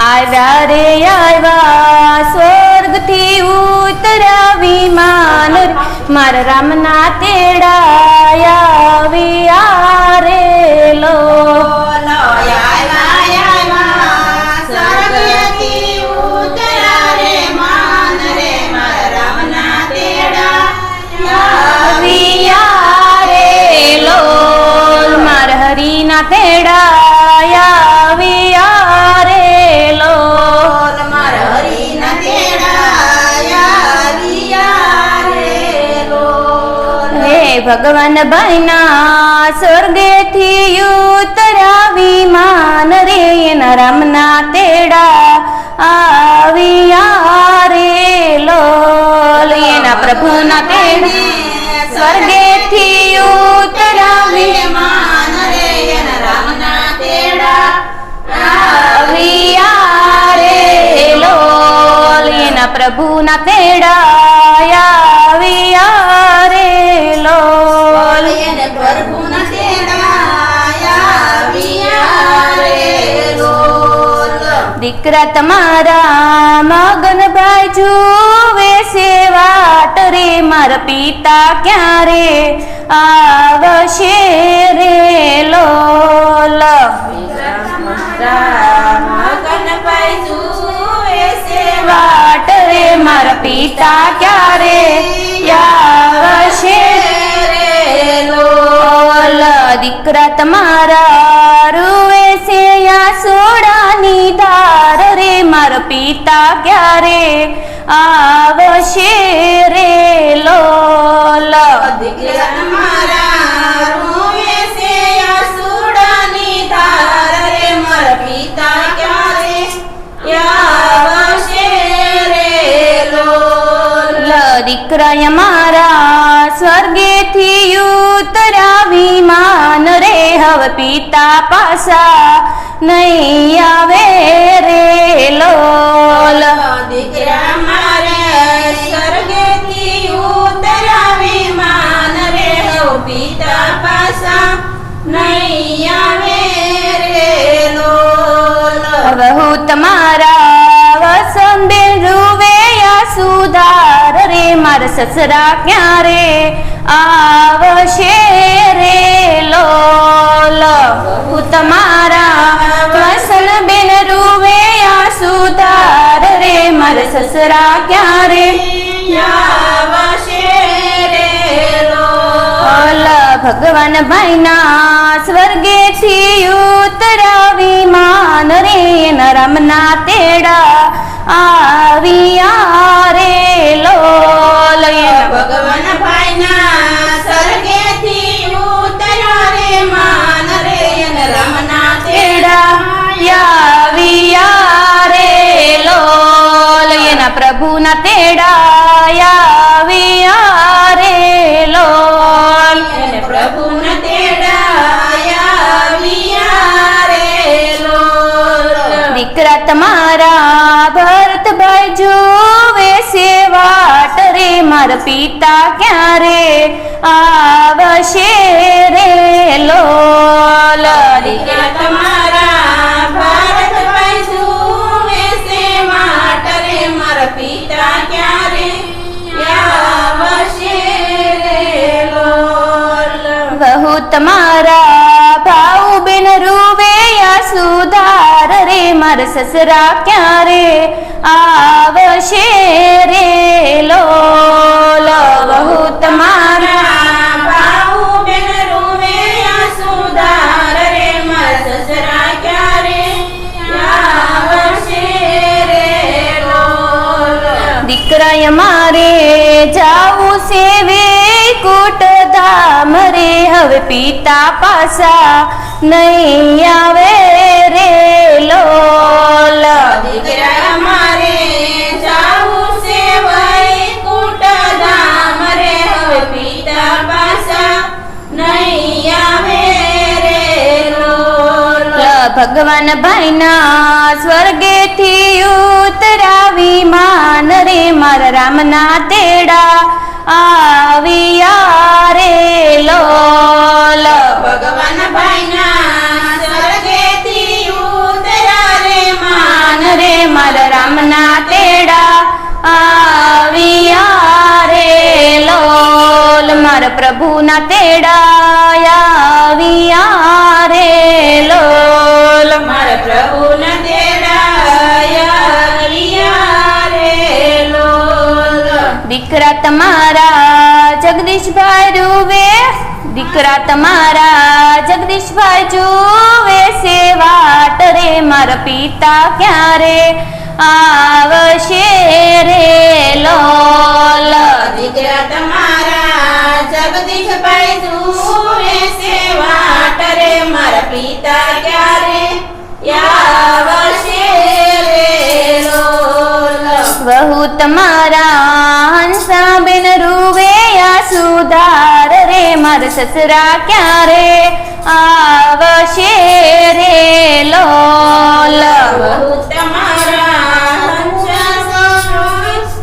આવ્યા રે આવ્યા સ્વર્ગથી ઉતર્યા વિમાન રે મારા રામના તેડા આવ્યા રે લો હરીના તેડા આવ્યા રે લોલ મારા હરીના તેડા આવ્યા રે લોલ હે ભગવાન ભાઈના સ્વર્ગેથી ઉતર્યા વિમાન રે એના રામના તેડા આવ્યા રે લોલ એના પ્રભુના તેડા સ્વર્ગેથી ઉતર્યા વિમાન પ્રભુના તેડા આવ્યા રે લોલ પ્રભુના તેડા આવ્યા રે લોલ દીકરા તમારા મગનભાઈ જુએ છે વાટ રે મારા પિતા ક્યારે આવશે રે લોલ વાટ રે મારા પિતા ક્યારે આવશે રે લોલ દીકરા તમારા રૂવે છે સોડાની ધાર રે મારા પિતા ક્યારે આવશે રે લોલ દીકરા તમારા રૂવે છે સોડાની ધાર રે મારા પિતા ક્યારે આવશે રે લોલ દીકરા અમારા સ્વર્ગેથી ઉતર્યા વિમાન રે હવે પિતા પાસા નહીં આવે રે લોલ દીકરા મારે સ્વર્ગેથી ઉતર્યા વિમાન રે હવે પિતા પાસા નહીં આવે રે લોલ હવે હું તમારા વસંતબેન રૂવે સુધાર રે મારા સસરા ક્યારે આવશે રે લોલ હું તમારા વસંતબેન રૂવે સુધાર રે મારા સસરા ક્યારે આવશે રે લોલ ભગવાન ભાઈના સ્વર્ગેથી ઉતર્યા વિમાન રે એના રામના તેડા આવ્યા રે લોલ ભગવાન ભાઈના સ્વર્ગેથી ઉતર્યા રે માન રે રામના તેડા આવ્યા રે લોલ એના પ્રભુના તેડા આવ્યા રે લોલ પ્રભુના તેડા આવ્યા રે લોલ દીકરા તમારા ભરતભાઈ જુએ છે વાટ રે મારા પિતા ક્યારે આવશે રે લોલ દીકરા તમારા ભારતભાઈ જુએ છે વાટ રે મારા પિતા ક્યારે આવશે રે લોલ બહુ તમારા ભાઉ બેન રૂવે સુધાર રે મારા સસરા ક્યારે આવશે રે લોલ બહુ તમારા ભાઉ બેન રૂવે સુધાર રે મારા સસરા ક્યારે આવશે રે લોલ દીકરા અમારે જાવું છે વૈકુંઠ ધામ રે હવે પિતા પાસા નહીં આવે રે લોલ દીકરા અમારે જાવું છે વૈકુંઠ ધામ રે હવે પિતા પાસા નહીં આવે રે લોલ ભગવાન ભાઈના સ્વર્ગેથી ઉતર્યા વિમાન રે મારા રામના તેડા આવ્યા રે લોલ ભગવાન ભાઈના સ્વર્ગેથી ઉતર્યા રે માન રામના તેડા આવ્યા રે લોલ મારા પ્રભુના તેડા આવ્યા રે લોલ મારા પ્રભુના તેડા આવ્યા રે લોલ દીકરા તમારા જગદીશભાઈ રૂવે દીકરા તમારા જગદીશભાઈ જુવે છે વાટ રે મારા પિતા ક્યારે આવશે રે લોલ દીકરા તમારા જગદીશભાઈ જુએ છે વાટ રે મારા પિતા ક્યારે આવશે રે લોલ વહુ તમારા હંસાબેન રૂવે સુધાર રે મારા સસરા ક્યારે આવશે રે લોલ બહુ તમારા હંસ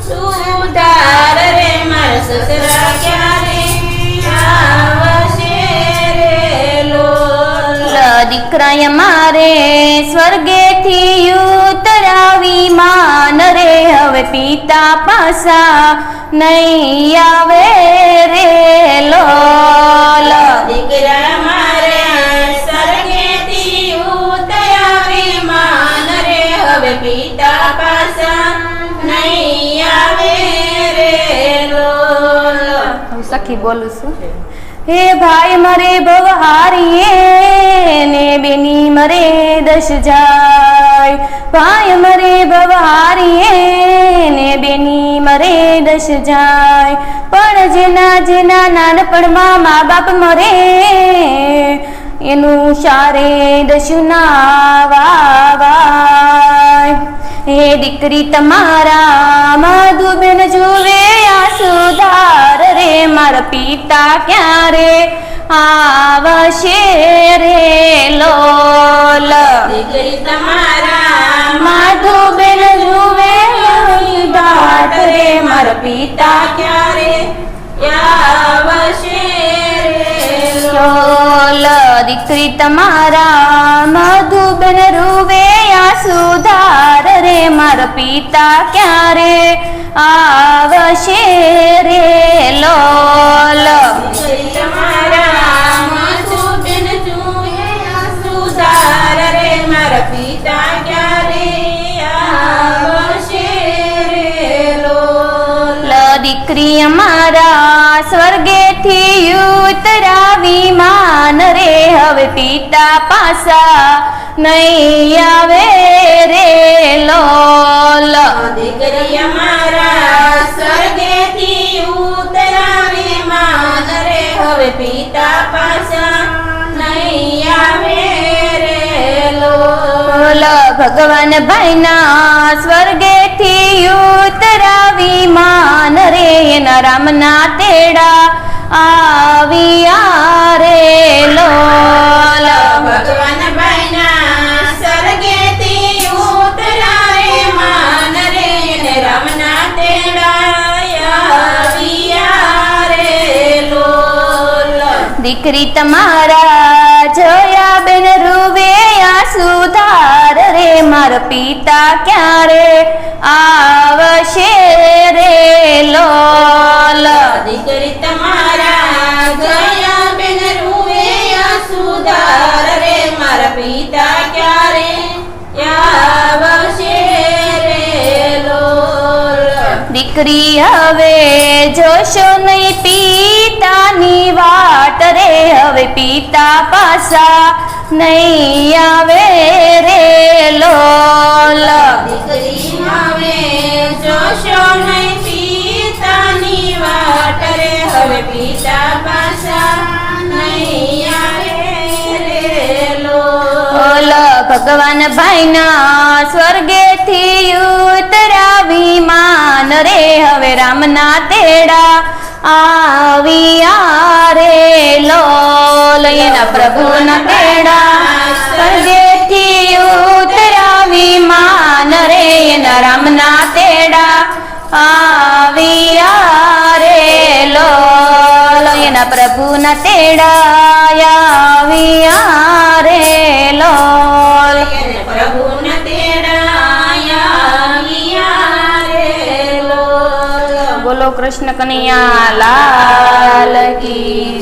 સુધાર રે મારા સસરા ક્યારે આવશે રે લોલ દીકરાએ મારે સ્વર્ગેથી ઉતરાવી માન રે હવે પિતા પાસા નહીં આવે રે લોલ દીકરા મારે સ્વર્ગેથી ઉતરાવી માન રે હવે પિતા પાસા નહીં આવે રે લોલ સખી બોલું છું હે ભાઈ મરે ભવહારીએ ને બેની મરે દશ જાય ભાઈ મરે ભવહારીએ ને બેની મરે દશ જાય પણ જેના જેના નાનપણમાં મા બાપ મરે એનું સારે દશું ના વાવાય હે દીકરી તમારા મધુબેન જુએ આ સુધાર રે મારા પિતા ક્યારે આવશે રે લોલ દીકરી તમારા મધુબેન જુએ સુધાર રે મારા પિતા ક્યારે આવશે રે લોલ દીકરી તમારા મધુબેન રૂવે આ સુધાર રે મારા પિતા ક્યારે આવશે રે લોલ દીકરી તમારા મધુબેન જુએ સુધાર રે મારા પિતા ક્યારે આવશે રે લોલ દીકરી અમારા સ્વર્ગેથી ઉતરાવી માન રે હવે પિતા પાસા નહીં આવે રે લોલ દીકરી અમારા સ્વર્ગેથી ઉતરાવી માન રે હવે પિતા પાસા નહીં આવે રે લોલ ભગવાન ભાઈના સ્વર્ગેથી ઉતરાવી માન રે એના રામના તેડા આવ્યા રે લોલ ભગવાન ભાઈના સ્વર્ગેથી ઉતરાવે માન રે ને રામના તેડા આવ્યા રે લોલ દીકરી તમારા જોયા બેન રૂવે આ સુધાર રે મારા પિતા ક્યારે આવશે રે લોલ દીકરી તમારા ગયા બેન રૂવે સુધાર રે મારા પિતા ક્યારે આવશે રે લોલ દીકરી હવે જોશો નહીં પિતાની વાટ રે હવે પિતા પાસા નહીં આવે રે લોલ દીકરી હવે જોશો નહીં પિતાની વાટ રે હવે પિતા પાસા નહીં આવે રે લોલ ભગવાન ભાઈના સ્વર્ગેથી ઉતરાવી માન રે હવે રામના તેડા આવ્યા રે લોલ એના પ્રભુના તેડા સ્વર્ગેથી ઉતરાવી માન રે એના રામના તેડા આવ્યા રે લોલ એના પ્રભુના તેડા આવ્યા રે લોલ પ્રભુના તેડા આવ્યા કૃષ્ણ કનૈયા લાલ કી